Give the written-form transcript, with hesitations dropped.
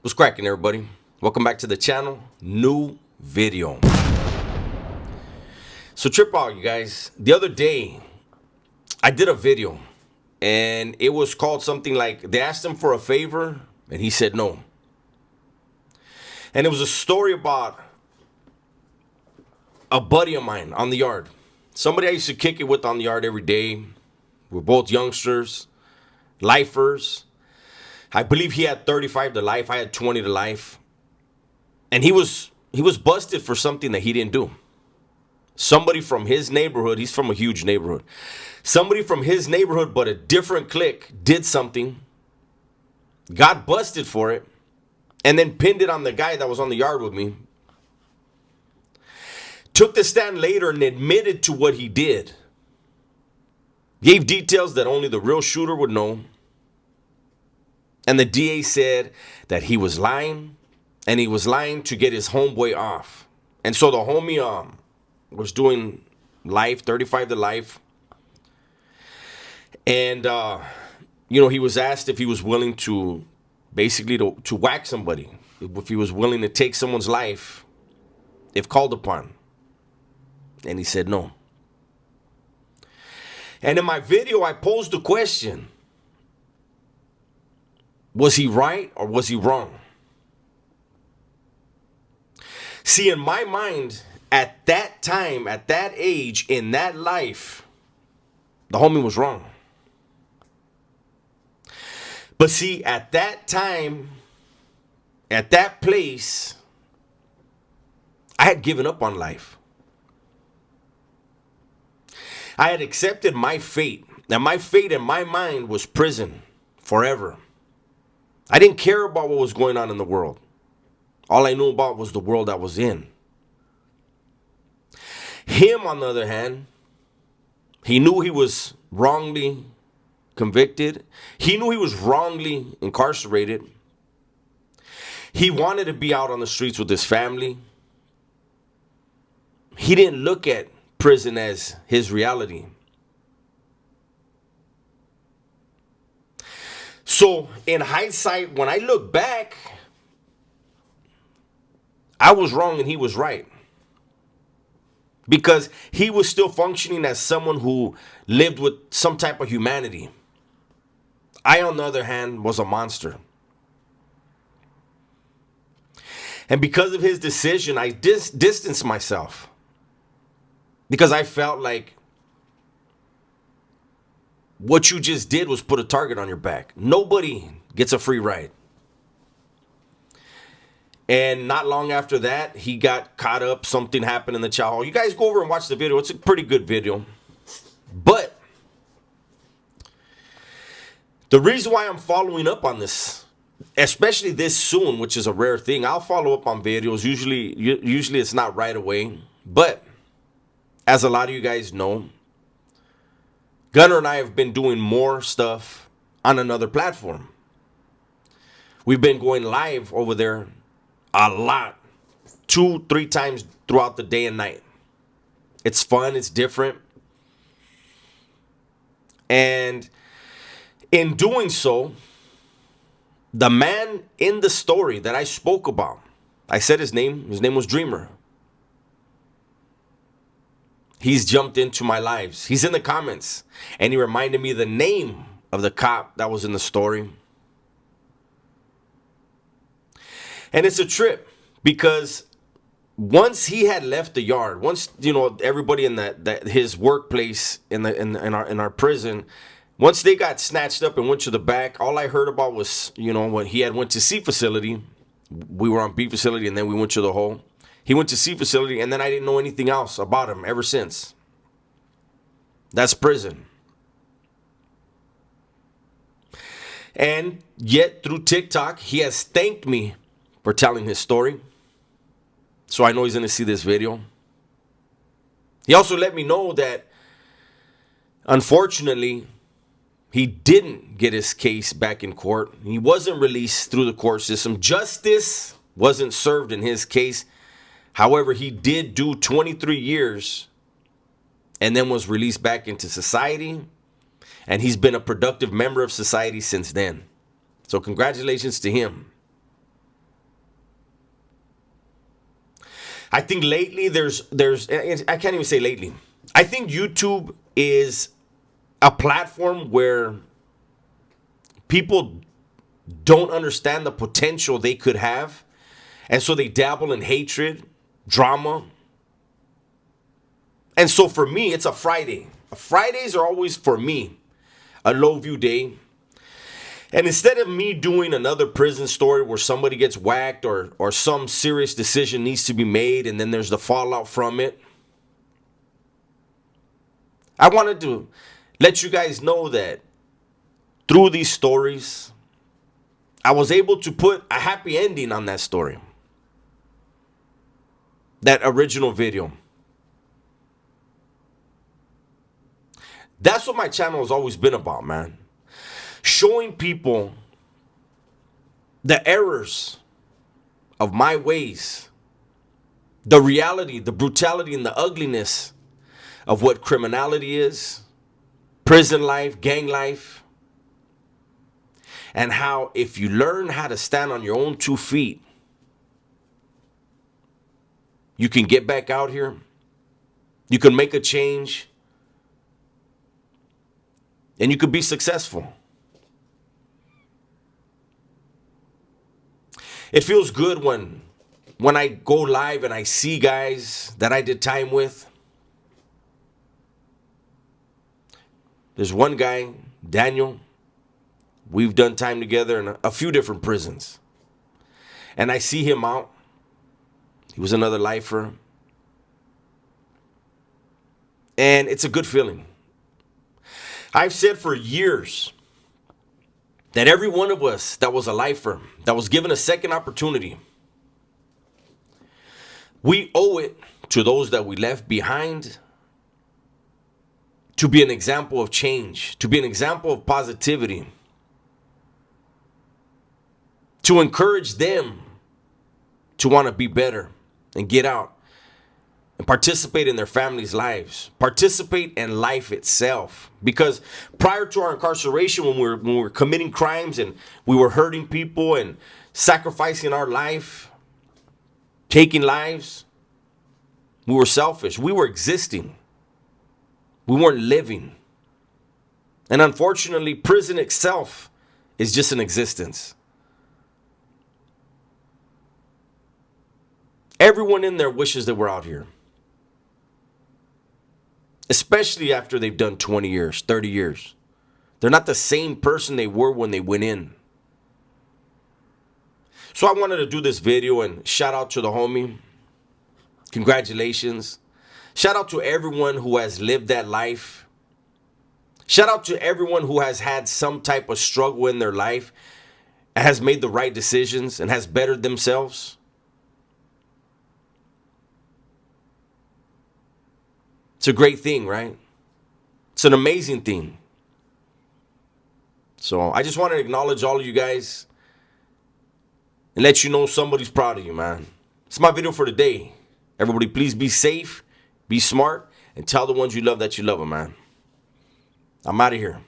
What's cracking, everybody? Welcome back to the channel. New video. So trip out, you guys. The other day, I did a video, and it was called something like, they asked him for a favor, and he said no. And it was a story about a buddy of mine on the yard. Somebody I used to kick it with on the yard every day. We're both youngsters, lifers. I believe he had 35 to life. I had 20 to life. And he was busted for something that he didn't do. Somebody from his neighborhood, he's from a huge neighborhood. Somebody from his neighborhood, but a different clique, did something, got busted for it, and then pinned it on the guy that was on the yard with me. Took the stand later and admitted to what he did. Gave details that only the real shooter would know. And the DA said that he was lying, and he was lying to get his homeboy off. And so the homie was doing life, 35 to life. And, he was asked if he was willing to basically to whack somebody, if he was willing to take someone's life if called upon. And he said no. And in my video, I posed the question, was he right or was he wrong? See, in my mind, at that time, at that age, in that life, the homie was wrong. But see, at that time, at that place, I had given up on life. I had accepted my fate. Now, my fate in my mind was prison forever. I didn't care about what was going on in the world. All I knew about was the world I was in. Him, on the other hand, he knew he was wrongly convicted. He knew he was wrongly incarcerated. He wanted to be out on the streets with his family. He didn't look at prison as his reality. So in hindsight, when I look back, I was wrong and he was right. Because he was still functioning as someone who lived with some type of humanity. I, on the other hand, was a monster. And because of his decision, I distanced myself. Because I felt like what you just did was put a target on your back. Nobody gets a free ride. And not long after that, he got caught up. Something happened in the chow hall. You guys go over and watch the video. It's a pretty good video. But the reason why I'm following up on this, especially this soon, which is a rare thing, I'll follow up on videos. Usually it's not right away. But as a lot of you guys know, Gunner and I have been doing more stuff on another platform. We've been going live over there a lot, 2-3 times throughout the day and night. It's fun, it's different. And in doing so, the man in the story that I spoke about, I said his name was Dreamer. He's jumped into my lives. He's in the comments. And he reminded me the name of the cop that was in the story. And it's a trip because once he had left the yard, once everybody in his workplace in our prison, once they got snatched up and went to the back, all I heard about was when he had went to C facility. We were on B facility and then we went to the hole. He went to C facility, and then I didn't know anything else about him ever since. That's prison. And yet, through TikTok, he has thanked me for telling his story. So I know he's going to see this video. He also let me know that, unfortunately, he didn't get his case back in court. He wasn't released through the court system. Justice wasn't served in his case. However, he did do 23 years and then was released back into society. And he's been a productive member of society since then. So congratulations to him. I think lately I can't even say lately. I think YouTube is a platform where people don't understand the potential they could have. And so they dabble in hatred, drama. And so for me, it's a Friday. Fridays are always, for me, a low view day. And instead of me doing another prison story where somebody gets whacked or some serious decision needs to be made and then there's the fallout from it, I wanted to let you guys know that through these stories, I was able to put a happy ending on that story. That original video. That's what my channel has always been about, man. Showing people the errors of my ways, the reality, the brutality, and the ugliness of what criminality is, prison life, gang life, and how if you learn how to stand on your own 2 feet, you can get back out here, you can make a change, and you could be successful. It feels good when I go live and I see guys that I did time with. There's one guy, Daniel. We've done time together in a few different prisons. And I see him out. He was another lifer. And it's a good feeling. I've said for years that every one of us that was a lifer, that was given a second opportunity, we owe it to those that we left behind to be an example of change, to be an example of positivity, to encourage them to want to be better and get out and participate in their families' lives, participate in life itself. Because prior to our incarceration, when we were committing crimes and we were hurting people and sacrificing our life, taking lives, we were selfish. We were existing. We weren't living. And unfortunately, prison itself is just an existence. Everyone in there wishes they were out here. Especially after they've done 20 years, 30 years. They're not the same person they were when they went in. So I wanted to do this video and shout out to the homie. Congratulations. Shout out to everyone who has lived that life. Shout out to everyone who has had some type of struggle in their life and has made the right decisions and has bettered themselves. It's a great thing, right? It's an amazing thing. So I just want to acknowledge all of you guys and let you know somebody's proud of you, man. It's my video for today. Everybody, please be safe, be smart, and tell the ones you love that you love them, man. I'm out of here.